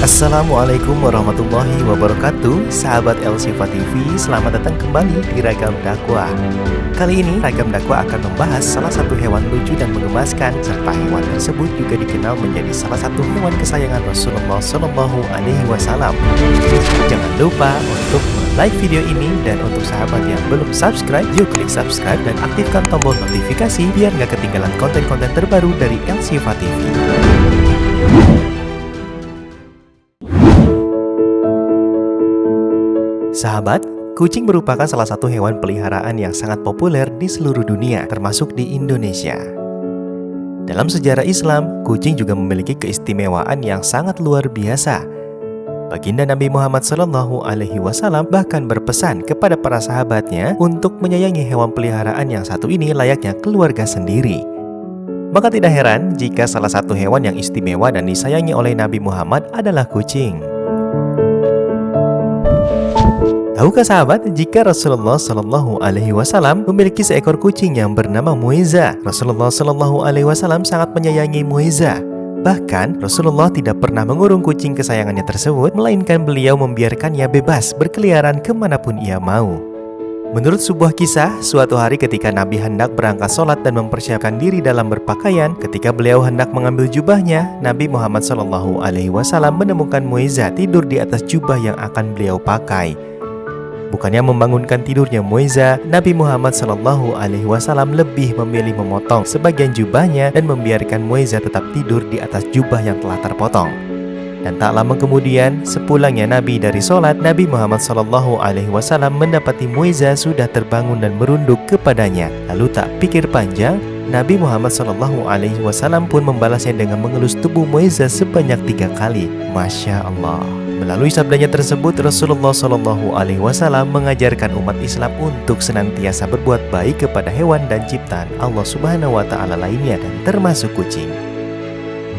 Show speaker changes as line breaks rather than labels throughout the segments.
Assalamualaikum warahmatullahi wabarakatuh. Sahabat El Syifa TV, selamat datang kembali di Ragam Dakwah. Kali ini Ragam Dakwah akan membahas salah satu hewan lucu dan menggemaskan, serta hewan tersebut juga dikenal menjadi salah satu hewan kesayangan Rasulullah SAW. Jangan lupa untuk like video ini, dan untuk sahabat yang belum subscribe, yuk klik subscribe dan aktifkan tombol notifikasi biar nggak ketinggalan konten-konten terbaru dari El Syifa TV. Sahabat, kucing merupakan salah satu hewan peliharaan yang sangat populer di seluruh dunia, termasuk di Indonesia. Dalam sejarah Islam, kucing juga memiliki keistimewaan yang sangat luar biasa. Baginda Nabi Muhammad SAW bahkan berpesan kepada para sahabatnya untuk menyayangi hewan peliharaan yang satu ini layaknya keluarga sendiri. Maka tidak heran jika salah satu hewan yang istimewa dan disayangi oleh Nabi Muhammad adalah kucing. Tahukah sahabat, jika Rasulullah SAW memiliki seekor kucing yang bernama Muiza? Rasulullah SAW sangat menyayangi Muiza. Bahkan, Rasulullah tidak pernah mengurung kucing kesayangannya tersebut, melainkan beliau membiarkannya bebas berkeliaran kemanapun ia mau. Menurut sebuah kisah, suatu hari ketika Nabi hendak berangkat sholat dan mempersiapkan diri dalam berpakaian, ketika beliau hendak mengambil jubahnya, Nabi Muhammad SAW menemukan Muiza tidur di atas jubah yang akan beliau pakai. Bukannya membangunkan tidurnya Muiza, Nabi Muhammad SAW lebih memilih memotong sebagian jubahnya dan membiarkan Muiza tetap tidur di atas jubah yang telah terpotong. Dan tak lama kemudian, sepulangnya Nabi dari sholat, Nabi Muhammad SAW mendapati Muiza sudah terbangun dan merunduk kepadanya. Lalu tak pikir panjang, Nabi Muhammad SAW pun membalasnya dengan mengelus tubuh Muiza sebanyak 3 kali. Masya Allah. Melalui sabdanya tersebut, Rasulullah SAW mengajarkan umat Islam untuk senantiasa berbuat baik kepada hewan dan ciptaan Allah Subhanahu wa Ta'ala lainnya, dan termasuk kucing.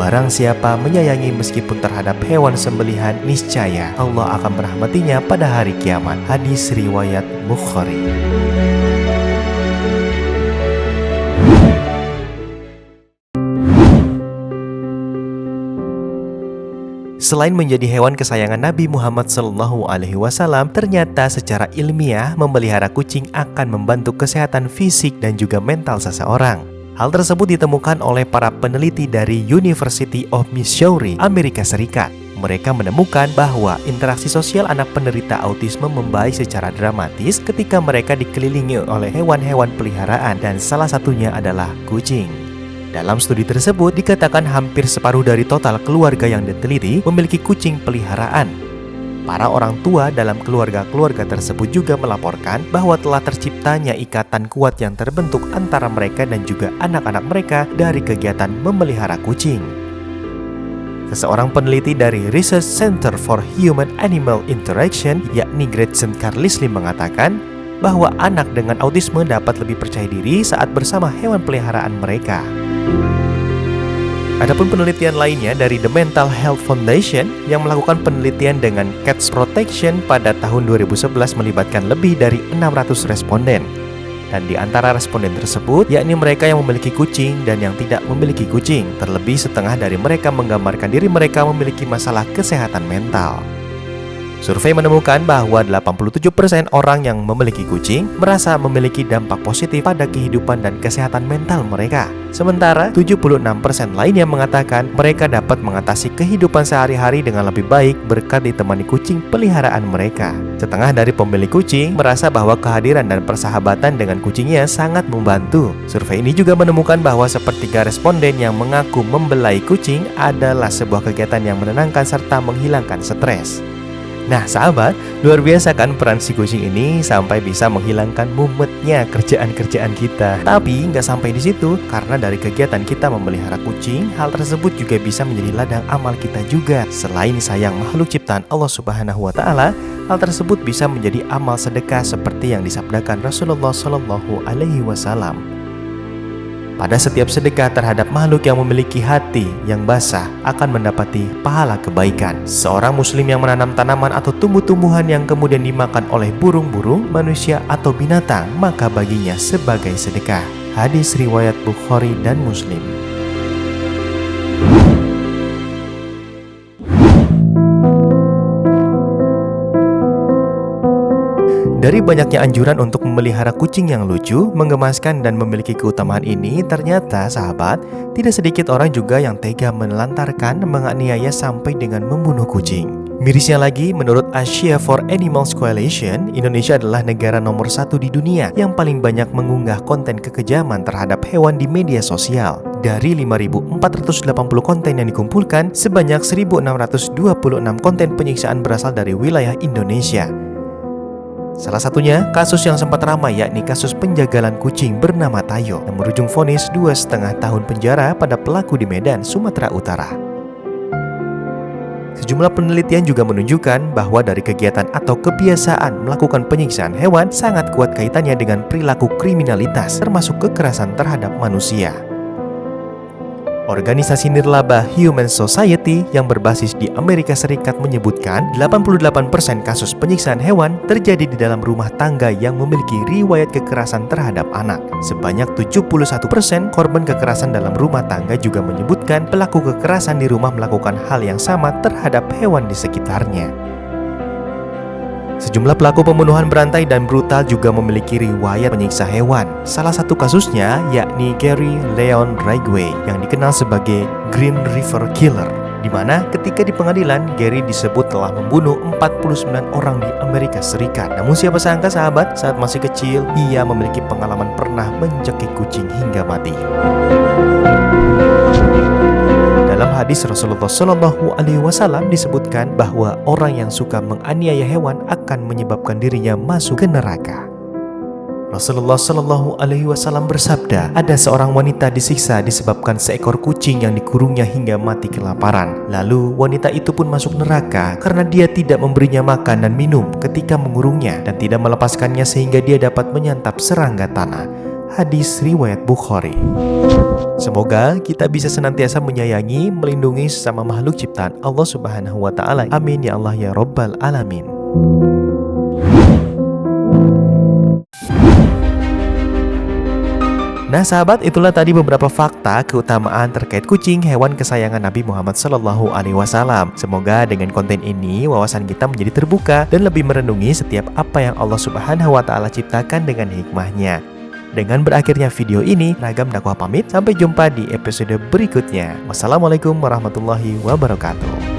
Barang siapa menyayangi meskipun terhadap hewan sembelihan, niscaya Allah akan merahmatinya pada hari kiamat. Hadis riwayat Bukhari. Selain menjadi hewan kesayangan Nabi Muhammad SAW, ternyata secara ilmiah memelihara kucing akan membantu kesehatan fisik dan juga mental seseorang. Hal tersebut ditemukan oleh para peneliti dari University of Missouri, Amerika Serikat. Mereka menemukan bahwa interaksi sosial anak penderita autisme membaik secara dramatis ketika mereka dikelilingi oleh hewan-hewan peliharaan, dan salah satunya adalah kucing. Dalam studi tersebut dikatakan hampir separuh dari total keluarga yang diteliti memiliki kucing peliharaan. Para orang tua dalam keluarga-keluarga tersebut juga melaporkan bahwa telah terciptanya ikatan kuat yang terbentuk antara mereka dan juga anak-anak mereka dari kegiatan memelihara kucing. Seseorang peneliti dari Research Center for Human-Animal Interaction, yakni Gretchen Carlisle, mengatakan bahwa anak dengan autisme dapat lebih percaya diri saat bersama hewan peliharaan mereka. Adapun penelitian lainnya dari The Mental Health Foundation yang melakukan penelitian dengan Cats Protection pada tahun 2011 melibatkan lebih dari 600 responden. Dan di antara responden tersebut, yakni mereka yang memiliki kucing dan yang tidak memiliki kucing, terlebih setengah dari mereka menggambarkan diri mereka memiliki masalah kesehatan mental. Survei menemukan bahwa 87% orang yang memiliki kucing merasa memiliki dampak positif pada kehidupan dan kesehatan mental mereka. Sementara 76% lainnya mengatakan mereka dapat mengatasi kehidupan sehari-hari dengan lebih baik berkat ditemani kucing peliharaan mereka. Setengah dari pemilik kucing merasa bahwa kehadiran dan persahabatan dengan kucingnya sangat membantu. Survei ini juga menemukan bahwa sepertiga responden yang mengaku membelai kucing adalah sebuah kegiatan yang menenangkan serta menghilangkan stres. Nah sahabat, luar biasa kan peran si kucing ini sampai bisa menghilangkan mumetnya kerjaan-kerjaan kita. Tapi nggak sampai di situ, karena dari kegiatan kita memelihara kucing, hal tersebut juga bisa menjadi ladang amal kita juga. Selain sayang makhluk ciptaan Allah Subhanahu wa Ta'ala, hal tersebut bisa menjadi amal sedekah seperti yang disabdakan Rasulullah SAW. Pada setiap sedekah terhadap makhluk yang memiliki hati yang basah akan mendapati pahala kebaikan. Seorang muslim yang menanam tanaman atau tumbuh-tumbuhan yang kemudian dimakan oleh burung-burung, manusia atau binatang, maka baginya sebagai sedekah. Hadis riwayat Bukhari dan Muslim. Dari banyaknya anjuran untuk memelihara kucing yang lucu, menggemaskan, dan memiliki keutamaan ini, ternyata sahabat, tidak sedikit orang juga yang tega menelantarkan, menganiaya sampai dengan membunuh kucing. Mirisnya lagi, menurut Asia for Animals Coalition, Indonesia adalah negara nomor 1 di dunia yang paling banyak mengunggah konten kekejaman terhadap hewan di media sosial. Dari 5.480 konten yang dikumpulkan, sebanyak 1.626 konten penyiksaan berasal dari wilayah Indonesia. Salah satunya, kasus yang sempat ramai yakni kasus penjagalan kucing bernama Tayo yang berujung vonis 2,5 tahun penjara pada pelaku di Medan, Sumatera Utara. Sejumlah penelitian juga menunjukkan bahwa dari kegiatan atau kebiasaan melakukan penyiksaan hewan sangat kuat kaitannya dengan perilaku kriminalitas, termasuk kekerasan terhadap manusia. Organisasi nirlaba Human Society yang berbasis di Amerika Serikat menyebutkan 88% kasus penyiksaan hewan terjadi di dalam rumah tangga yang memiliki riwayat kekerasan terhadap anak. Sebanyak 71% korban kekerasan dalam rumah tangga juga menyebutkan pelaku kekerasan di rumah melakukan hal yang sama terhadap hewan di sekitarnya. Sejumlah pelaku pembunuhan berantai dan brutal juga memiliki riwayat menyiksa hewan. Salah satu kasusnya yakni Gary Leon Ridgway yang dikenal sebagai Green River Killer, di mana ketika di pengadilan Gary disebut telah membunuh 49 orang di Amerika Serikat. Namun siapa sangka sahabat, saat masih kecil ia memiliki pengalaman pernah mencekik kucing hingga mati. Dalam hadis Rasulullah SAW disebutkan bahwa orang yang suka menganiaya hewan akan menyebabkan dirinya masuk ke neraka. Rasulullah SAW bersabda, ada seorang wanita disiksa disebabkan seekor kucing yang dikurungnya hingga mati kelaparan. Lalu wanita itu pun masuk neraka karena dia tidak memberinya makan dan minum ketika mengurungnya dan tidak melepaskannya sehingga dia dapat menyantap serangga tanah. Hadis riwayat Bukhari. Semoga kita bisa senantiasa menyayangi, melindungi sesama makhluk ciptaan Allah Subhanahu wa Ta'ala. Amin ya Allah ya Rabbal Alamin. Nah sahabat, itulah tadi beberapa fakta keutamaan terkait kucing, hewan kesayangan Nabi Muhammad SAW. Semoga dengan konten ini wawasan kita menjadi terbuka dan lebih merenungi setiap apa yang Allah Subhanahu wa Ta'ala ciptakan dengan hikmahnya. Dengan berakhirnya video ini, Ragam Dakwah pamit. Sampai jumpa di episode berikutnya. Wassalamualaikum warahmatullahi wabarakatuh.